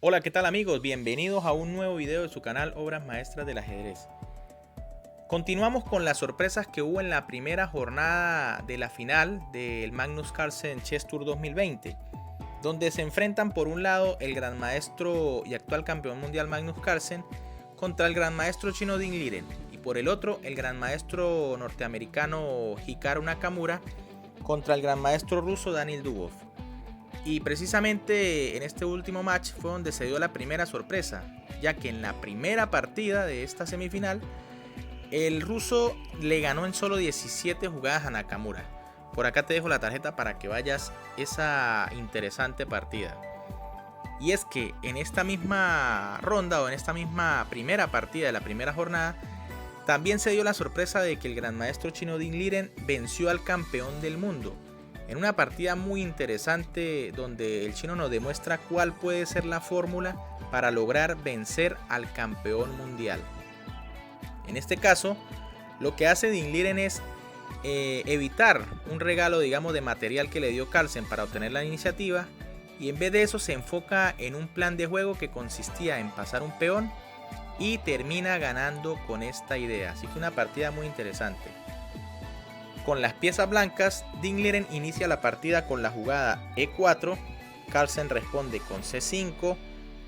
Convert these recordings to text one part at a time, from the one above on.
Hola, ¿qué tal amigos? Bienvenidos a un nuevo video de su canal Obras Maestras del Ajedrez. Continuamos con las sorpresas que hubo en la primera jornada de la final del Magnus Carlsen Chess Tour 2020, donde se enfrentan por un lado el gran maestro y actual campeón mundial Magnus Carlsen contra el gran maestro chino Ding Liren, y por el otro el gran maestro norteamericano Hikaru Nakamura contra el gran maestro ruso Daniil Dubov. Y precisamente en este último match fue donde se dio la primera sorpresa, ya que en la primera partida de esta semifinal, el ruso le ganó en solo 17 jugadas a Nakamura. Por acá te dejo la tarjeta para que vayas esa interesante partida. Y es que en esta misma ronda o en esta misma primera partida de la primera jornada, también se dio la sorpresa de que el gran maestro chino Ding Liren venció al campeón del mundo en una partida muy interesante donde el chino nos demuestra cuál puede ser la fórmula para lograr vencer al campeón mundial. En este caso, lo que hace Ding Liren es evitar un regalo, digamos, de material que le dio Carlsen para obtener la iniciativa, y en vez de eso se enfoca en un plan de juego que consistía en pasar un peón y termina ganando con esta idea. Así que una partida muy interesante. Con las piezas blancas, Ding Liren inicia la partida con la jugada E4, Carlsen responde con C5,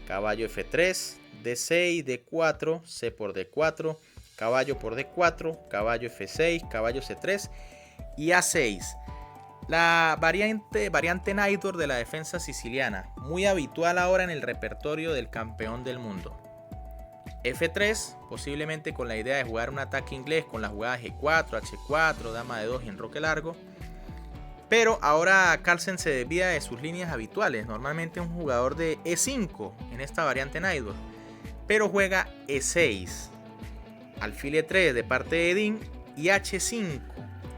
caballo F3, D6, D4, C por D4, caballo por D4, caballo F6, caballo C3 y A6. La variante Naidor de la defensa siciliana, muy habitual ahora en el repertorio del campeón del mundo. F3, posiblemente con la idea de jugar un ataque inglés con la jugada G4, H4, dama de 2 y enroque largo. Pero ahora Carlsen se desvía de sus líneas habituales, normalmente un jugador de E5 en esta variante Naidor, pero juega E6, alfil E3 de parte de Ding y H5,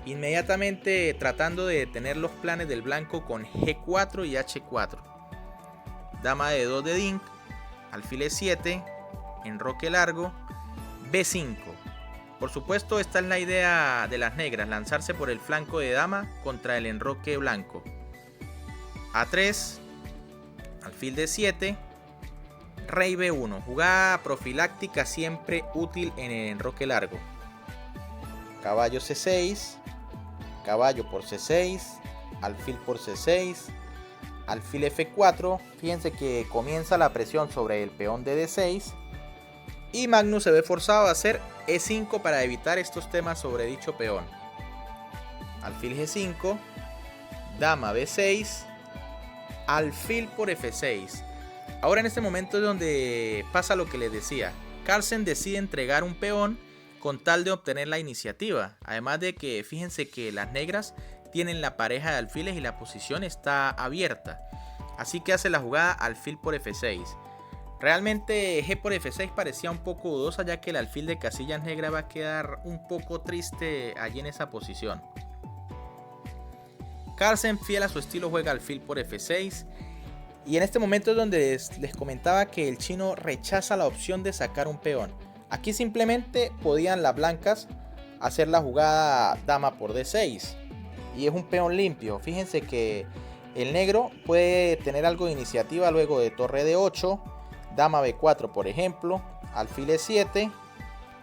inmediatamente tratando de detener los planes del blanco con G4 y H4. Dama de 2 de Ding, alfil E7, enroque largo, B5. Por supuesto, esta es la idea de las negras, lanzarse por el flanco de dama contra el enroque blanco. A3, alfil D7, rey B1, jugada profiláctica siempre útil en el enroque largo. Caballo C6, caballo por C6, alfil por C6, alfil F4. Fíjense que comienza la presión sobre el peón de D6 y Magnus se ve forzado a hacer E5 para evitar estos temas sobre dicho peón. Alfil G5, dama B6, alfil por F6. Ahora en este momento es donde pasa lo que les decía. Carlsen decide entregar un peón con tal de obtener la iniciativa. Además de que fíjense que las negras tienen la pareja de alfiles y la posición está abierta. Así que hace la jugada alfil por F6. Realmente G por F6 parecía un poco dudosa, ya que el alfil de casillas negra va a quedar un poco triste allí en esa posición. Carlsen, fiel a su estilo, juega alfil por F6. Y en este momento es donde les comentaba que el chino rechaza la opción de sacar un peón. Aquí simplemente podían las blancas hacer la jugada dama por D6. Y es un peón limpio. Fíjense que el negro puede tener algo de iniciativa luego de torre D8. Dama B4 por ejemplo, alfil E7,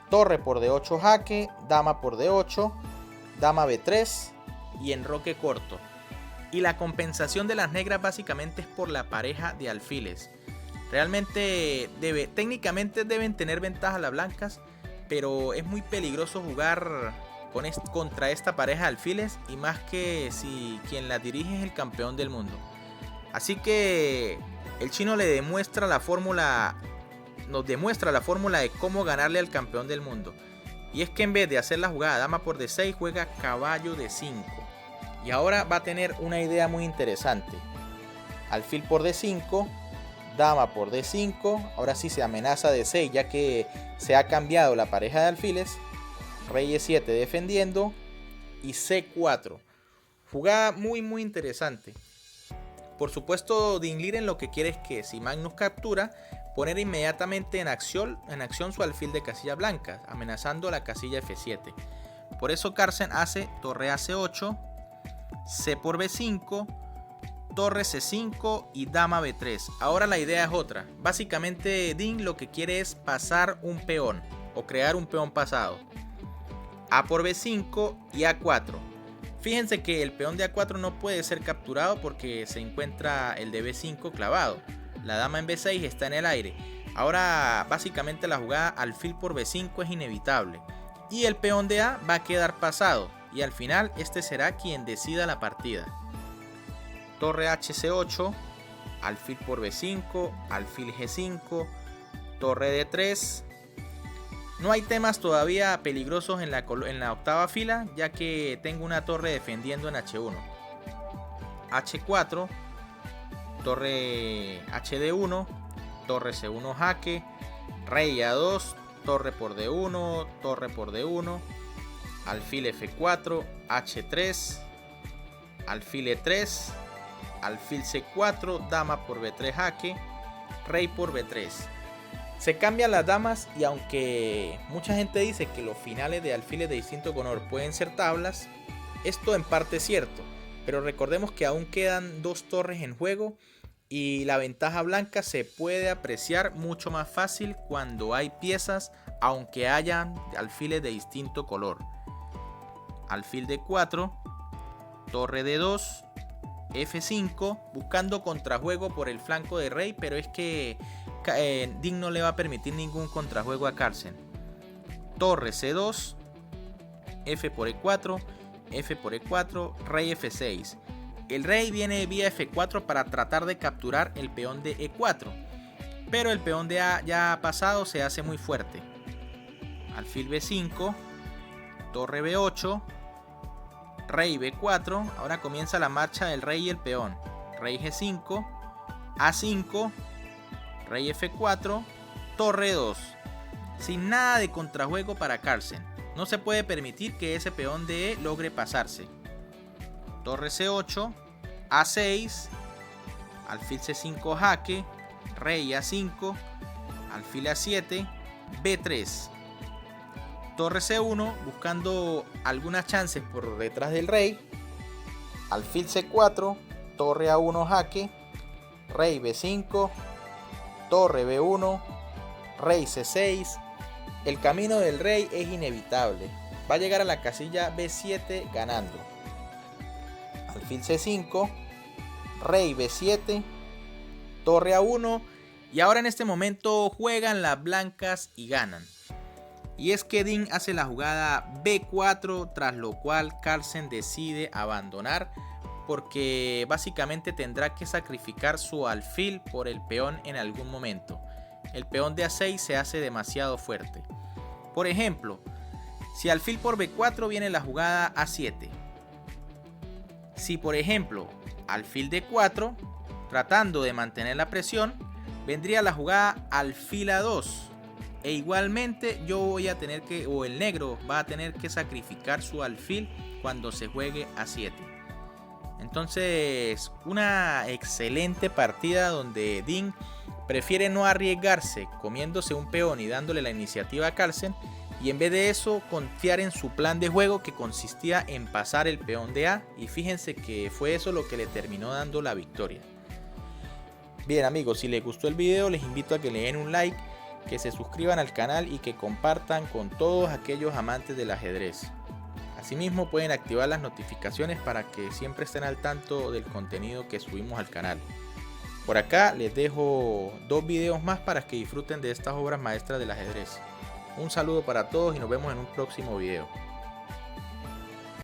torre por D8 jaque, dama por D8, dama B3 y enroque corto. Y la compensación de las negras básicamente es por la pareja de alfiles. Realmente técnicamente deben tener ventaja las blancas, pero es muy peligroso jugar contra esta pareja de alfiles, y más que si quien la dirige es el campeón del mundo. Así que el chino nos demuestra la fórmula de cómo ganarle al campeón del mundo. Y es que en vez de hacer la jugada dama por D6, juega caballo D5. Y ahora va a tener una idea muy interesante. Alfil por D5, dama por D5. Ahora sí se amenaza D6, ya que se ha cambiado la pareja de alfiles. Rey E7 defendiendo y C4. Jugada muy interesante. Por supuesto, Ding Liren lo que quiere es que si Magnus captura, poner inmediatamente en acción su alfil de casilla blanca, amenazando la casilla F7. Por eso Carlsen hace torre A C8, C por B5, torre C5 y dama B3. Ahora la idea es otra. Básicamente Dean lo que quiere es pasar un peón o crear un peón pasado. A por B5 y A4. Fíjense que el peón de A4 no puede ser capturado porque se encuentra el de B5 clavado. La dama en B6 está en el aire. Ahora básicamente la jugada alfil por B5 es inevitable. Y el peón de A va a quedar pasado. Y al final este será quien decida la partida. Torre HC8, alfil por B5, alfil G5, torre D3. No hay temas todavía peligrosos en la octava fila, ya que tengo una torre defendiendo en H1. H4, torre HD1, torre C1 jaque, rey A2, torre por D1, torre por D1, alfil F4, H3, alfil E3, alfil C4, dama por B3 jaque, rey por B3. Se cambian las damas y aunque mucha gente dice que los finales de alfiles de distinto color pueden ser tablas, esto en parte es cierto, pero recordemos que aún quedan dos torres en juego y la ventaja blanca se puede apreciar mucho más fácil cuando hay piezas aunque hayan alfiles de distinto color. Alfil D4, torre D2, F5, buscando contrajuego por el flanco de rey, pero es que Dean no le va a permitir ningún contrajuego a Carlsen. Torre C2, F por E4, F por E4, rey F6. El rey viene vía F4 para tratar de capturar el peón de E4, pero el peón de A ya pasado se hace muy fuerte. Alfil B5, torre B8, rey B4. Ahora comienza la marcha del rey y el peón. Rey G5, A5, rey F4, torre 2. Sin nada de contrajuego para Carlsen. No se puede permitir que ese peón de E logre pasarse. Torre C8, A6, alfil C5 jaque, rey A5, alfil A7, B3. Torre C1 buscando algunas chances por detrás del rey. Alfil C4, torre A1 jaque, rey B5, torre B1, rey C6. El camino del rey es inevitable. Va a llegar a la casilla B7 ganando. Alfil C5, rey B7, torre A1. Y ahora en este momento juegan las blancas y ganan. Y es que Dean hace la jugada B4, tras lo cual Carlsen decide abandonar porque básicamente tendrá que sacrificar su alfil por el peón en algún momento. El peón de A6 se hace demasiado fuerte. Por ejemplo, si alfil por B4 viene la jugada A7. Si por ejemplo alfil D4, tratando de mantener la presión, vendría la jugada alfil A2. E igualmente yo voy a tener que, o el negro va a tener que sacrificar su alfil cuando se juegue A7. Entonces, una excelente partida donde Dean prefiere no arriesgarse comiéndose un peón y dándole la iniciativa a Carlsen, y en vez de eso confiar en su plan de juego que consistía en pasar el peón de A, y fíjense que fue eso lo que le terminó dando la victoria. Bien amigos, si les gustó el video les invito a que le den un like, que se suscriban al canal y que compartan con todos aquellos amantes del ajedrez. Asimismo pueden activar las notificaciones para que siempre estén al tanto del contenido que subimos al canal. Por acá les dejo dos videos más para que disfruten de estas obras maestras del ajedrez. Un saludo para todos y nos vemos en un próximo video.